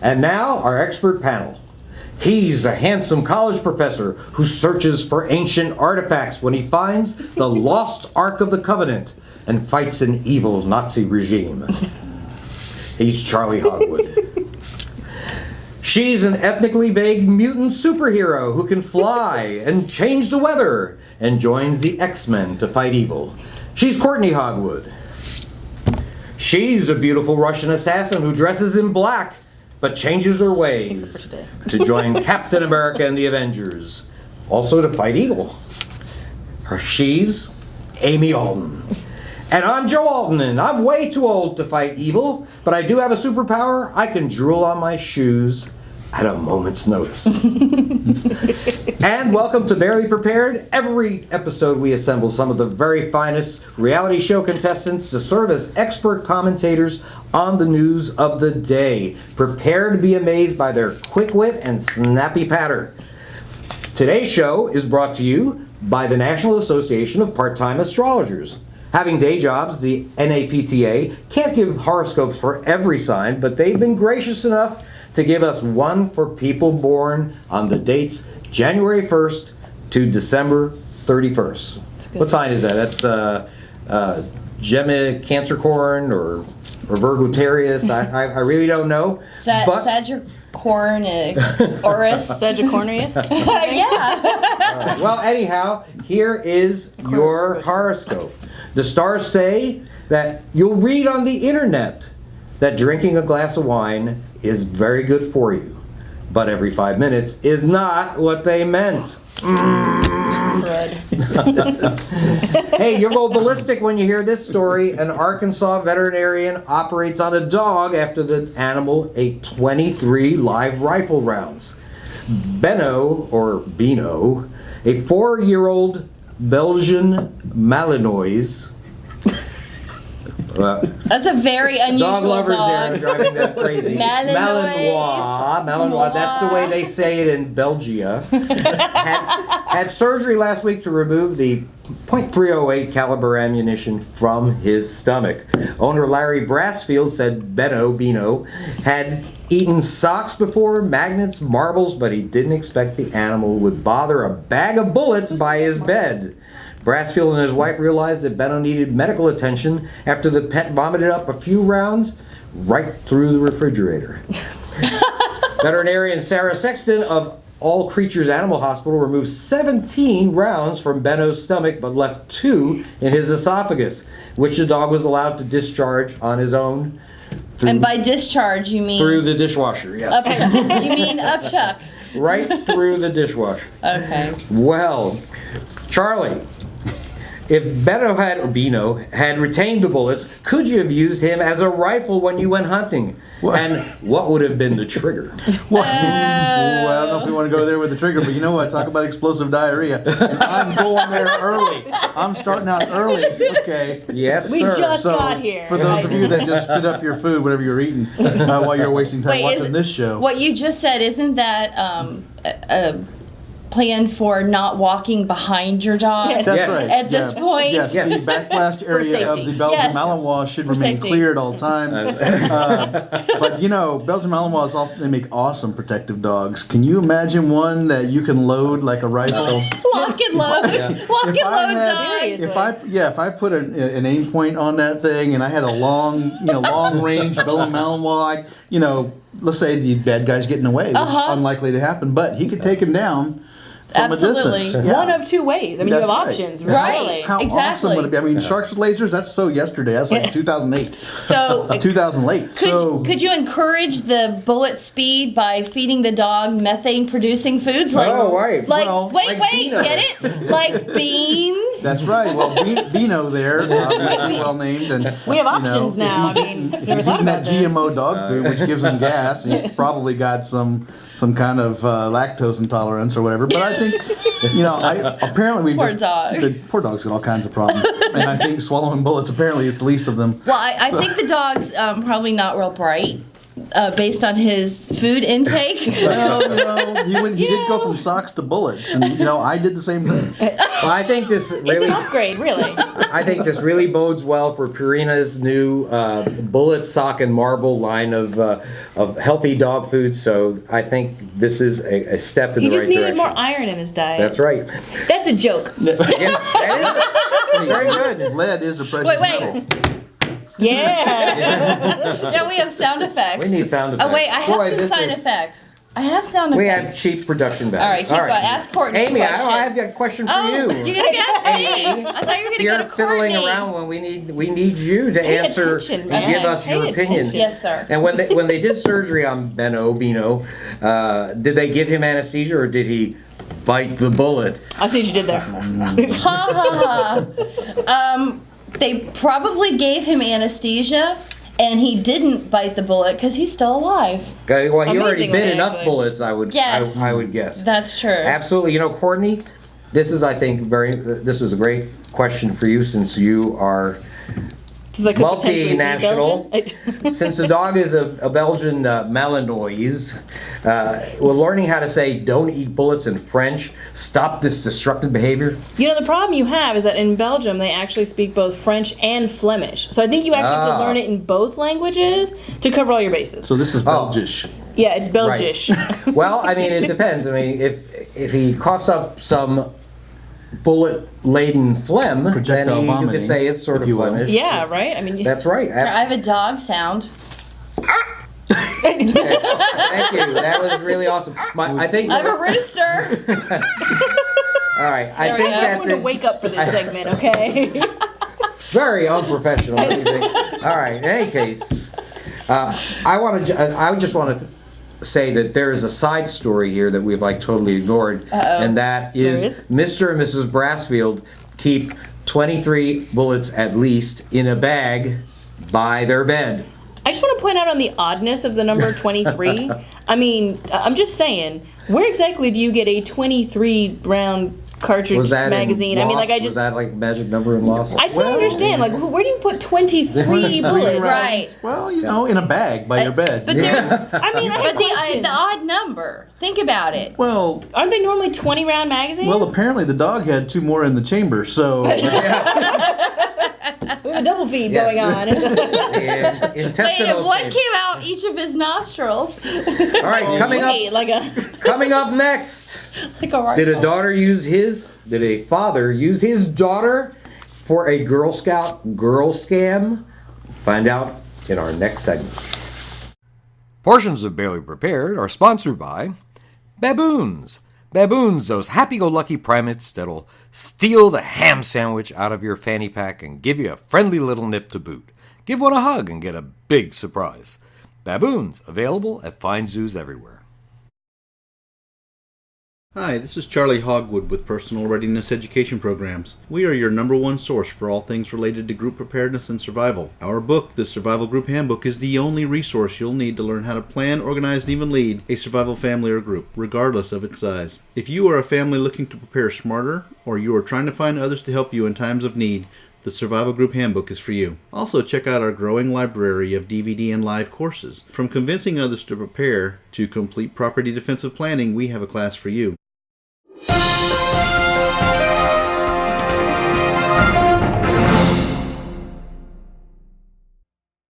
And now, our expert panel. He's a handsome college professor who searches for ancient artifacts when he finds the lost Ark of the Covenant and fights an evil Nazi regime. He's Charlie Hogwood. She's an ethnically vague mutant superhero who can fly and change the weather and joins the X-Men to fight evil. She's Courtney Hogwood. She's a beautiful Russian assassin who dresses in black but changes her ways to join Captain America and the Avengers, also to fight evil. She's Amy Alden. And I'm Joe Alden, and I'm way too old to fight evil, but I do have a superpower. I can drool on my shoes at a moment's notice. And welcome to Barely Prepared. Every episode we assemble some of the very finest reality show contestants to serve as expert commentators on the news of the day. Prepare to be amazed by their quick wit and snappy patter. Today's show is brought to you by the National Association of Part-Time Astrologers. Having day jobs, the NAPTA can't give horoscopes for every sign, but they've been gracious enough to give us one for people born on the dates January 1st to December 31st. What sign is that? That's Gemma Capricorn or Virgotarius. I really don't know. Sagittarius? Yeah. Well, anyhow, here is your horoscope. The stars say that you'll read on the internet that drinking a glass of wine is very good for you, but every 5 minutes is not what they meant. Hey, you'll go ballistic when you hear this story. An Arkansas veterinarian operates on a dog after the animal ate 23 live rifle rounds. Beno, or Bino, a 4-year-old Belgian Malinois. That's a very unusual dog. Lovers dog. There are driving that crazy. Malinois. That's the way they say it in Belgium. Had surgery last week to remove the .308 caliber ammunition from his stomach. Owner Larry Brassfield said Bino had eaten socks before, magnets, marbles, but he didn't expect the animal would bother a bag of bullets by his bed. Brassfield and his wife realized that Benno needed medical attention after the pet vomited up a few rounds right through the refrigerator. Veterinarian Sarah Sexton of All Creatures Animal Hospital removed 17 rounds from Benno's stomach but left 2 in his esophagus, which the dog was allowed to discharge on his own. And by discharge, you mean? Through the dishwasher, yes. Upchuck. You mean upchuck. Right through the dishwasher. Okay. Well, Charlie, if Bino had retained the bullets, could you have used him as a rifle when you went hunting? What? And what would have been the trigger? Well, I don't know if we want to go there with the trigger, but you know what? Talk about explosive diarrhea. And I'm going there early. I'm starting out early. Okay. Yes, we sir. We just got here. For those of you that just spit up your food, whatever you're eating, while you're wasting time watching this show. What you just said, isn't that a plan for not walking behind your dog? That's right. At this point? Yes, the backblast area of the Belgian Malinois should remain clear at all times. But you know, Belgian Malinois also, they make awesome protective dogs. Can you imagine one that you can load like a rifle? Lock and load. Lock and load dog. If I put an aim point on that thing and I had a long range Belgian Malinois, let's say the bad guy's getting away, which is unlikely to happen, but he could take him down from Absolutely. a distance. Yeah. One of two ways. I mean, That's you have right. options. Right. How awesome would it be? I mean, sharks with lasers, that's so yesterday. That's like 2008. So 2008. Could you encourage the bullet speed by feeding the dog methane-producing foods? Like, right. Wait, get it? Like beans? That's right. Well, Bino there, obviously well named. And we have options now. If he's eating that GMO dog food, which gives him gas, he's probably got some kind of lactose intolerance or whatever. But I think, apparently Poor dog. The poor dog's got all kinds of problems. And I think swallowing bullets apparently is the least of them. Well, I think the dog's probably not real bright. based on his food intake. Well, he did go from socks to bullets, and I did the same thing. Well, I think this It's really, an upgrade, really. I think this really bodes well for Purina's new bullet, sock, and marble line of healthy dog food. So I think this is a step in He the right just needed direction. more iron in his diet. That's right. That's a joke. Yes, that is very good. Lead is a precious Wait. metal. Yeah. Yeah, we have sound effects. We need sound effects. Oh wait, I have Boy, some this sound is- effects. I have sound We have effects. cheap production All right, values. keep going. Ask Courtney a Amy, question. I have a question for you. You're gonna ask me. Amy, I thought you were gonna You're go to fiddling Courtney. around when we need you to answer attention, and man. give us Pay your opinion. attention. Yes, sir. And when they did surgery on Bino, did they give him anesthesia or did he bite the bullet? I see what you did there. Ha ha ha. They probably gave him anesthesia, and he didn't bite the bullet because he's still alive. Okay, well, he already Amazingly, bit enough actually. bullets. I would Yes. I would guess. That's true. Absolutely. Courtney, this is, I think, this was a great question for you since you are Since I could potentially be multinational. Belgian. Since the dog is a Belgian Malinois, we're learning how to say "don't eat bullets" in French. Stop this destructive behavior. The problem you have is that in Belgium they actually speak both French and Flemish. So I think you actually have to learn it in both languages to cover all your bases. So this is Belgish. Yeah, it's Belgish. Well, I mean, it depends. I mean, if he coughs up some bullet-laden phlegm, Projectile then you vomiting, could say it's sort if of you will. Flemish. Yeah, right? I mean, That's right. I have a dog sound. Thank you. That was really awesome. I think. I have a rooster. All right. I All think right, I'm that going to wake up for this segment, okay? very unprofessional. What do you think? All right. In any case, I just want to say that there is a side story here that we've totally ignored, and that is There is? Mr. and Mrs. Brassfield keep 23 bullets at least in a bag by their bed. I just want to point out on the oddness of the number 23. I mean, I'm just saying, where exactly do you get a 23 round cartridge Was that magazine? in I mean, Lost? like, Was that like magic number in Lost? I just don't understand. Like, where do you put 23 bullets? Right. Well, in a bag by your bed. But there's I mean, I have but questions. the odd number. Think about it. Well, Aren't they normally 20 round magazines? apparently the dog had 2 more in the chamber, so we have a double feed Yes. going on. And Wait, intestinal if one chamber. came out each of his nostrils, All right, coming up. Wait, like a Coming up next. like a Did a rifle. Did a father use his daughter for a Girl Scout girl scam? Find out in our next segment. Portions of Barely Prepared are sponsored by Baboons. Baboons, those happy-go-lucky primates that'll steal the ham sandwich out of your fanny pack and give you a friendly little nip to boot. Give one a hug and get a big surprise. Baboons, available at fine zoos everywhere. Hi, this is Charlie Hogwood with Personal Readiness Education Programs. We are your #1 source for all things related to group preparedness and survival. Our book, The Survival Group Handbook, is the only resource you'll need to learn how to plan, organize, and even lead a survival family or group, regardless of its size. If you are a family looking to prepare smarter, or you are trying to find others to help you in times of need, the Survival Group Handbook is for you. Also, check out our growing library of DVD and live courses. From convincing others to prepare to complete property defensive planning, we have a class for you.